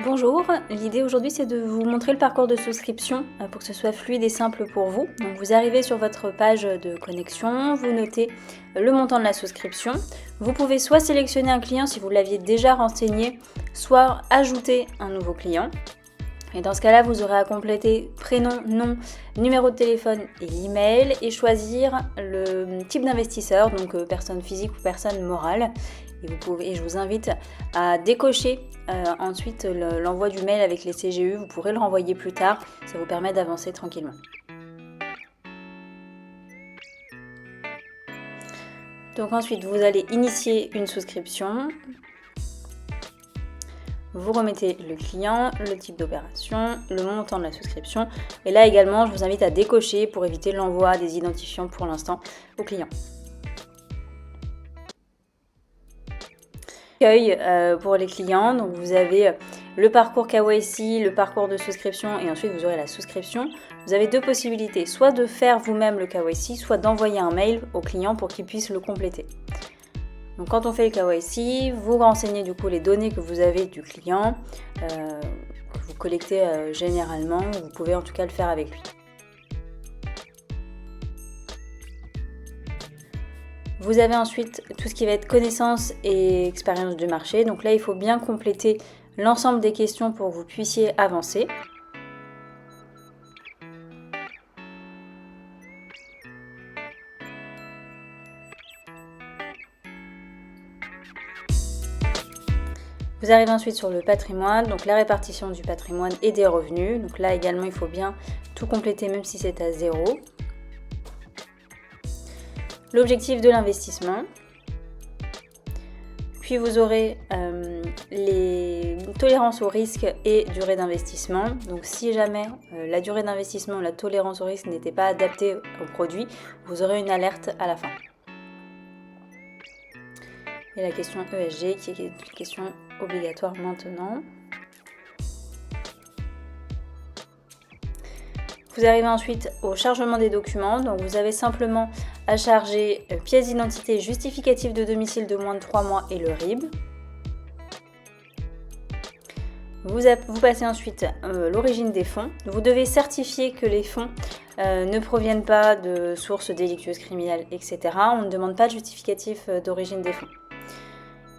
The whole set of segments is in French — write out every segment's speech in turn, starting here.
Bonjour, l'idée aujourd'hui c'est de vous montrer le parcours de souscription pour que ce soit fluide et simple pour vous. Donc vous arrivez sur votre page de connexion, vous notez le montant de la souscription. Vous pouvez soit sélectionner un client si vous l'aviez déjà renseigné, soit ajouter un nouveau client. Et dans ce cas-là, vous aurez à compléter prénom, nom, numéro de téléphone et email et choisir le type d'investisseur, donc personne physique ou personne morale. Et je vous invite à décocher ensuite l'envoi du mail avec les CGU. Vous pourrez le renvoyer plus tard, ça vous permet d'avancer tranquillement. Donc ensuite, vous allez initier une souscription. Vous remettez le client, le type d'opération, le montant de la souscription. Et là également, je vous invite à décocher pour éviter l'envoi des identifiants pour l'instant au client. Pour les clients, donc vous avez le parcours KYC, le parcours de souscription et ensuite vous aurez la souscription. Vous avez deux possibilités, soit de faire vous-même le KYC, soit d'envoyer un mail au client pour qu'il puisse le compléter. Donc quand on fait le KYC, vous renseignez du coup les données que vous avez du client, que vous collectez généralement, vous pouvez en tout cas le faire avec lui. Vous avez ensuite tout ce qui va être connaissance et expérience du marché. Donc là, il faut bien compléter l'ensemble des questions pour que vous puissiez avancer. Vous arrivez ensuite sur le patrimoine, donc la répartition du patrimoine et des revenus. Donc là également, il faut bien tout compléter même si c'est à 0. L'objectif de l'investissement. Puis vous aurez les tolérances au risque et durée d'investissement. Donc si jamais la durée d'investissement ou la tolérance au risque n'était pas adaptée au produit, vous aurez une alerte à la fin. Et la question ESG qui est une question obligatoire maintenant. Vous arrivez ensuite au chargement des documents. Donc vous avez simplement à charger pièce d'identité justificative de domicile de moins de 3 mois et le RIB. Vous passez ensuite l'origine des fonds. Vous devez certifier que les fonds ne proviennent pas de sources délictueuses, criminelles, etc. On ne demande pas de justificatif d'origine des fonds.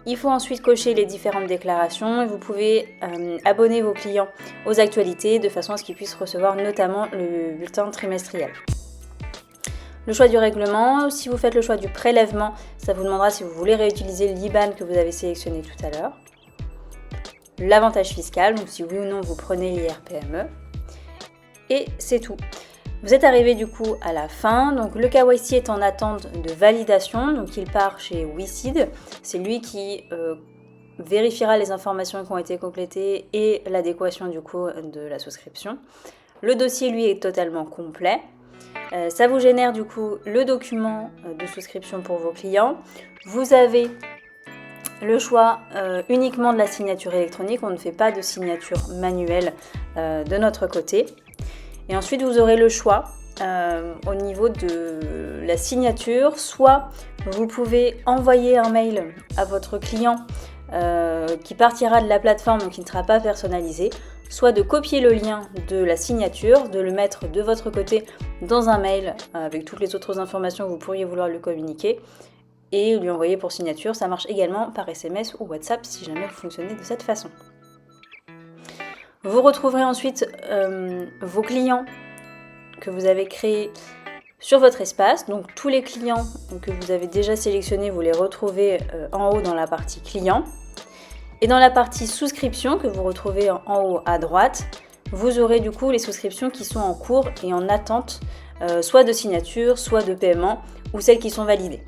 Il faut ensuite cocher les différentes déclarations et vous pouvez abonner vos clients aux actualités de façon à ce qu'ils puissent recevoir notamment le bulletin trimestriel. Le choix du règlement, si vous faites le choix du prélèvement, ça vous demandera si vous voulez réutiliser l'IBAN que vous avez sélectionné tout à l'heure. L'avantage fiscal, donc si oui ou non vous prenez l'IRPME. Et c'est tout. Vous êtes arrivé du coup à la fin, donc le KYC est en attente de validation, donc il part chez WeSeed. C'est lui qui vérifiera les informations qui ont été complétées et l'adéquation du coup de la souscription. Le dossier lui est totalement complet. Ça vous génère du coup le document de souscription pour vos clients. Vous avez le choix uniquement de la signature électronique, on ne fait pas de signature manuelle de notre côté. Et ensuite, vous aurez le choix au niveau de la signature. Soit vous pouvez envoyer un mail à votre client qui partira de la plateforme, donc qui ne sera pas personnalisé. Soit de copier le lien de la signature, de le mettre de votre côté dans un mail avec toutes les autres informations que vous pourriez vouloir lui communiquer et lui envoyer pour signature. Ça marche également par SMS ou WhatsApp si jamais vous fonctionnez de cette façon. Vous retrouverez ensuite vos clients que vous avez créés sur votre espace. Donc tous les clients que vous avez déjà sélectionnés, vous les retrouvez en haut dans la partie client. Et dans la partie souscription que vous retrouvez en haut à droite, vous aurez du coup les souscriptions qui sont en cours et en attente, soit de signature, soit de paiement, ou celles qui sont validées.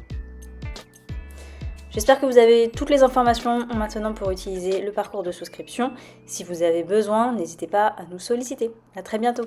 J'espère que vous avez toutes les informations maintenant pour utiliser le parcours de souscription. Si vous avez besoin, n'hésitez pas à nous solliciter. À très bientôt.